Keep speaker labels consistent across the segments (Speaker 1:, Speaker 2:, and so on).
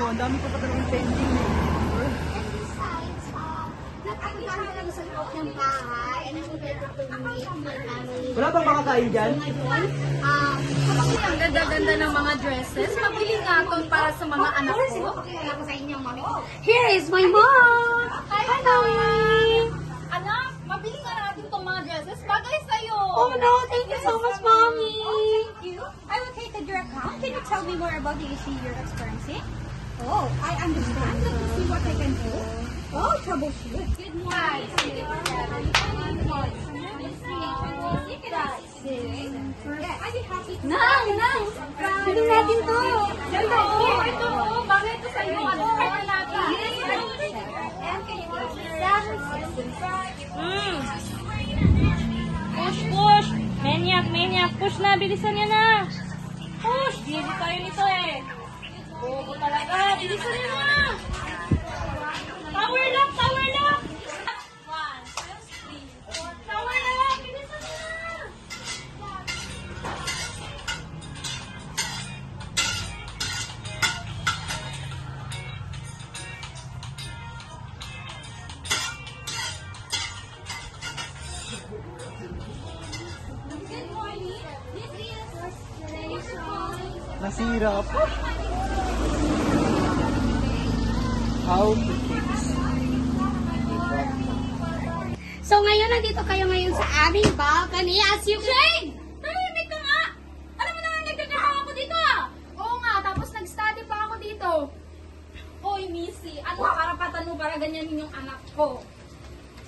Speaker 1: ko. Ang dami ko pa talagang pending eh.
Speaker 2: And besides, nag-ano lang sa loob ng bahay. And I'm able to meet my family.
Speaker 1: Wala bang makakain dyan?
Speaker 2: Ngayon,
Speaker 3: Ang ganda-ganda ng mga dresses. Mabili nga ito para sa mga anak ko.
Speaker 2: Pakilala ko sa inyo, mami. Here is my mom!
Speaker 3: Hi, Mami! Anak, mabili nga natin itong mga dresses. Bagay sa'yo.
Speaker 2: Oh no, thank you so much, mommy!
Speaker 3: Thank you. I located your account. Can you tell me more about the issue you're experiencing?
Speaker 2: Oh, I understand. Let me see what I can do. Oh, troubleshoot.
Speaker 3: Good morning.
Speaker 2: Yes.
Speaker 3: I'd be happy to.
Speaker 2: Nang! Sino natin to?
Speaker 3: Ganda ko. Ito ko. Bagay ito sa'yo. Ano ka na natin?
Speaker 4: Push, push! Maniac, maniac! Push na! Bilisan niya na! Push! Busy tayo nito eh! Bobo talaga! Bilisan niya na! Tower lock! Tower lock! 1, 2, 3, 4. Tower lock! Bilisan niya na!
Speaker 3: Good morning. This is restoration.
Speaker 1: Nasira pa. How to fix.
Speaker 2: So ngayon, nandito kayo ngayon sa aming balcony as you
Speaker 3: Jane! Tahimik ka nga! Alam mo naman, nagtatrabaho ako dito ah! Oo nga, tapos nag-study pa ako dito. Hoy, Missy, ano para patano para ganyanin yung anak ko?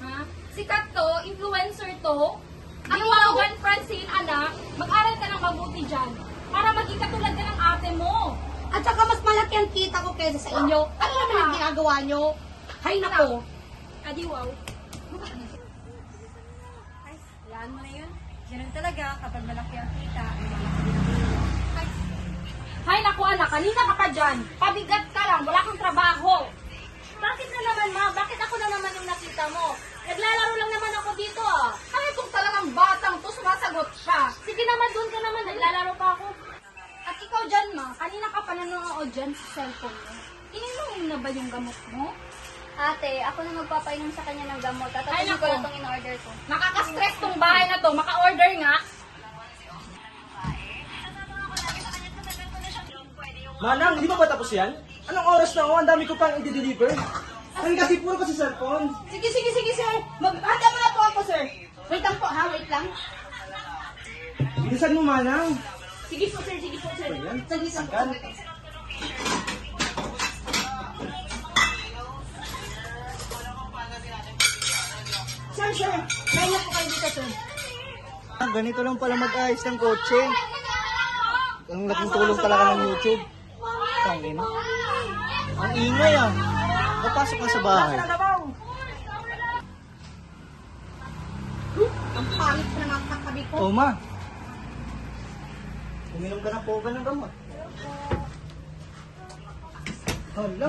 Speaker 3: Ha? Sikat to, influencer to. Ang Logan Francine, anak, mag-aral ka ng mabuti dyan para maging katulad ka ng ate mo.
Speaker 2: At saka mas malaki ang kita ko kaysa sa inyo. Ano naman ang ginagawa nyo? Hay nako.
Speaker 3: Adi wow.
Speaker 4: Yan mo na yun. Ganun talaga kapag malaki ang kita, malaki din ang kita.
Speaker 3: Hay naku anak, kanina ka pa dyan. Pabigat ka lang, wala kang trabaho.
Speaker 4: Bakit na naman, ma? Bakit ako na naman yung nakita mo? Naglalaro lang naman ako dito ah.
Speaker 3: Ano itong talagang batang to, sumasagot siya.
Speaker 4: Sige naman, doon ka naman. Naglalaro pa ako.
Speaker 3: At ikaw dyan, ma, kanina ka pa nanonood dyan sa cellphone mo. Ininom na ba yung gamot mo?
Speaker 4: Ate, ako na magpapainom sa kanya ng gamot. At
Speaker 3: Ay,
Speaker 4: ko
Speaker 3: nako.
Speaker 4: na itong in-order ko.
Speaker 3: Nakaka-stress tong bahay na to, maka-order nga.
Speaker 1: Manang, hindi ba ba tapos yan? Anong oras na ako? Ang dami ko pang i-deliver. Ang kasi puro kasi cellphone.
Speaker 2: Sige, sir. Maghanda mo na po ako, sir. Wait lang po, ha? Wait lang.
Speaker 1: Bilisan mo, Manang.
Speaker 2: Sige po, sir.
Speaker 1: Ayan.
Speaker 2: Sige, sir.
Speaker 1: Agad.
Speaker 2: Sir. Kaya po kayo dito, sir.
Speaker 1: Ganito lang pala mag-ayos ng kotse. Ang laking tulong talaga ng YouTube. Tangina. Ang ingay ah. Napasok na sa bahay.
Speaker 2: Ang pangit ko na mga katabi ko.
Speaker 1: Oh, ma. Uminom ka na po ba ng gamot? Hala.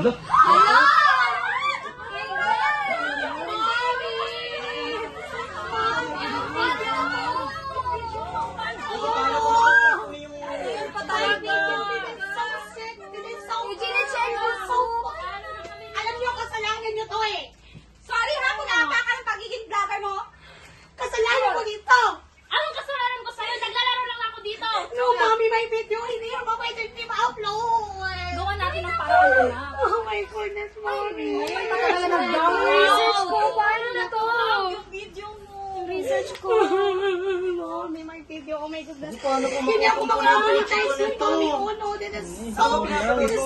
Speaker 2: Alam niyo, kasalanan niyo to eh. Sorry ha, kung nakapaka ng pagiging vlogger mo. Kasalanan ko dito.
Speaker 4: Anong kasalanan ko sa'yo? Naglalaro lang ako dito.
Speaker 2: No, mommy, may video. Hindi yung pwede hindi ma-upload.
Speaker 3: Gawa natin ng paraan na.
Speaker 2: Oh my goodness, mommy.
Speaker 3: Talaga
Speaker 2: Research ko,
Speaker 3: paano na to?
Speaker 4: Yung video mo.
Speaker 2: Research ko. Mommy, may video. Oh my goodness.
Speaker 1: Paano ko
Speaker 2: Hindi ako
Speaker 1: makukuha
Speaker 2: mag-monetize yung mommy. Oh no, this is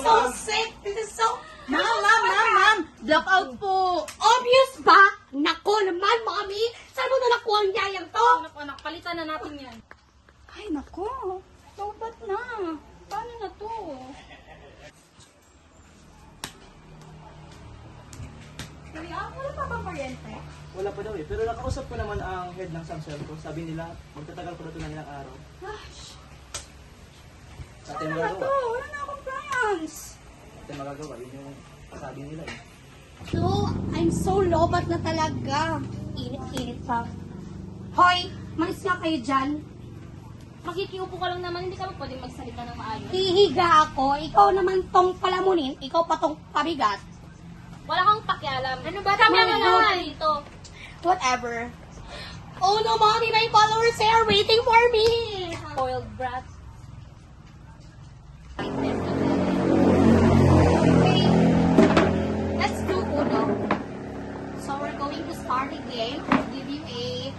Speaker 2: so sick. This is so... Ma'am.
Speaker 3: Blackout po.
Speaker 2: Obvious ba? Nako naman, mommy. Saan mo na nakuha ang yayang to?
Speaker 3: Anak, palitan na natin yan.
Speaker 2: Ay, nako. Taubat na. Paano na to? Kaya, wala pa bang kuryente?
Speaker 1: Wala pa daw eh. Pero nakausap ko naman ang head ng Samsung ko. Sabi nila, magtatagal pa na ito ng ilang araw. Sa atin
Speaker 2: Ano na to?
Speaker 1: magagawa.
Speaker 2: Wala na akong plans.
Speaker 1: Sa atin magagawa. Yun yung sabi nila eh.
Speaker 2: So, I'm so lobat na talaga. Init-init pa. Hoy, malis nga kayo dyan.
Speaker 4: Makikiupo ka lang naman, hindi ka ba pwedeng magsalita ng maayos?
Speaker 2: Hihiga ako, ikaw naman tong palamunin, ikaw pa tong pabigat.
Speaker 4: Wala kang pakialam.
Speaker 3: Ano ba
Speaker 4: Kami
Speaker 3: naman
Speaker 4: ang
Speaker 3: yun?
Speaker 4: naman dito.
Speaker 2: Whatever. Oh no, mommy, my followers are waiting for me.
Speaker 4: Spoiled brat.
Speaker 2: Okay, let's do Uno. So we're going to start a game. I'll give you a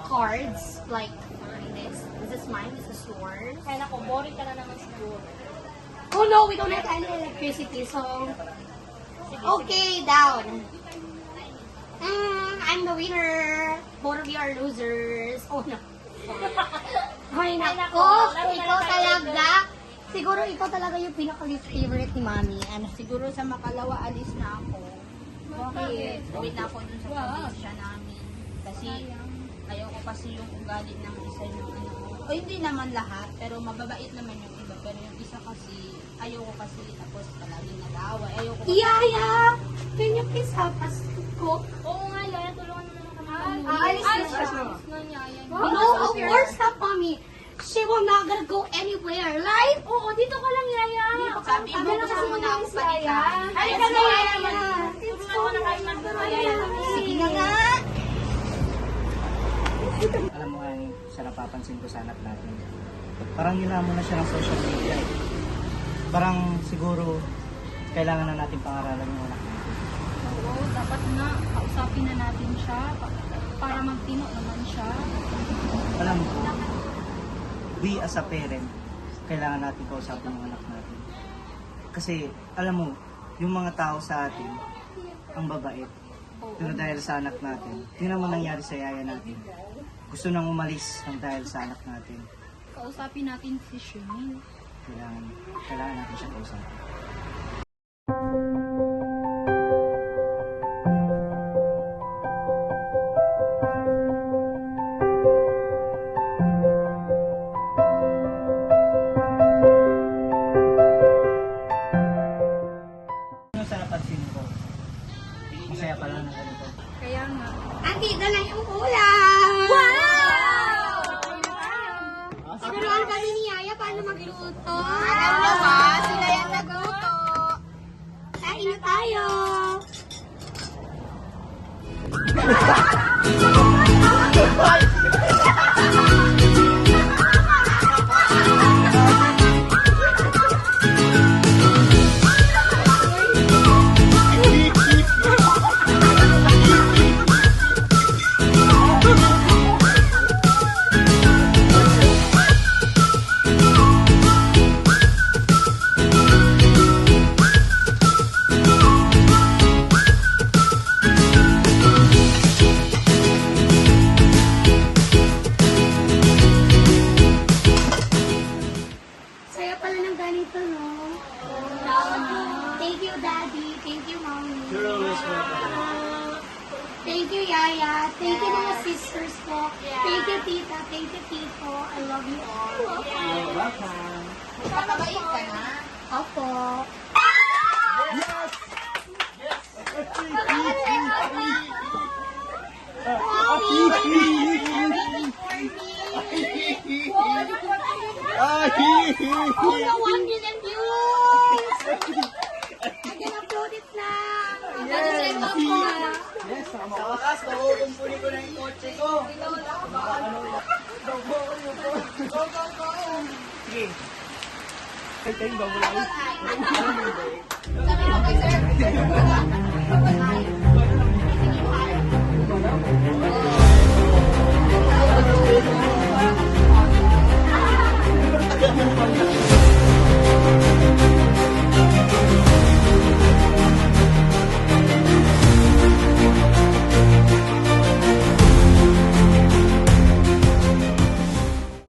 Speaker 2: cards like this. This is mine. This is yours.
Speaker 4: Kaya nako, boring ka na naman siguro.
Speaker 2: Oh no, we don't have any electricity, so okay, down. I'm the winner. Both of you are losers. Oh no. Ay nako,
Speaker 4: laro na
Speaker 2: ikaw
Speaker 4: lang tayo
Speaker 2: talaga. Siguro ikaw talaga yung pinaka-least favorite ni Mami. Ano, siguro sa makalawa alis na ako.
Speaker 3: Bakit?
Speaker 2: Wait na ako dun sa probinsya namin. Kasi ayoko kasi yung ugali ng isa yung ano. O hindi naman lahat, pero mababait naman yung iba. Pero yung isa kasi, ayoko kasi tapos palaging nag-aaway. Ayoko kasi. Yaya! Can you please help us cook?
Speaker 4: Oo nga, Yaya, tulungan mo naman kami.
Speaker 2: Aalis na siya.
Speaker 4: Alis na niya, Yaya.
Speaker 2: No, of course not, Mommy. She will not gonna go anywhere, right?
Speaker 4: Oo, dito ka lang, Yaya.
Speaker 2: Sabi mo, gusto mo na ako
Speaker 4: si Yaya.
Speaker 2: palitan.
Speaker 4: Ay, ka na, Yaya. Tulungan mo na kayo magduro, Yaya.
Speaker 2: Sige na nga.
Speaker 1: Alam mo nga, sa napapansin ko sa anak natin, parang ginamo na siya ng social media. Eh. Parang siguro, kailangan na natin pangaralan yung anak natin.
Speaker 3: Oo, dapat na kausapin na natin siya para magtino naman siya.
Speaker 1: Alam mo, we as a parent, kailangan natin kausapin yung anak natin. Kasi, alam mo, yung mga tao sa atin, ang babait. Pero dahil sa anak natin, yun naman nangyari sa yaya natin. Gusto nang umalis ng dahil sa anak natin.
Speaker 3: Kausapin natin si Shane.
Speaker 1: Kailangan natin siya kausapin. Ano sa napansin ko? Masaya pala na ganito.
Speaker 3: Kaya nga.
Speaker 2: Andito na yung ulam!
Speaker 3: Wow!
Speaker 2: Turuan kami ni Yaya paano magluto. Alam niyo ba? Sila yung nagluto. Kain na tayo! Saya pala ng ganito, no? Thank you, Daddy. Thank you, Mommy.
Speaker 1: You're always welcome.
Speaker 2: Thank you, Yaya. Thank you, mga sisters ko. Thank you, Tita. Thank you, Tito. I love you all.
Speaker 1: You're welcome.
Speaker 2: Magpapabait ka na? Opo. Oh, no, 1 million views! I can upload it na.
Speaker 1: Yes, sa wakas, nakukumpuli ko na yung kotse ko. Sige. Tayo ba mo lang?
Speaker 2: Sabi mo kay sir.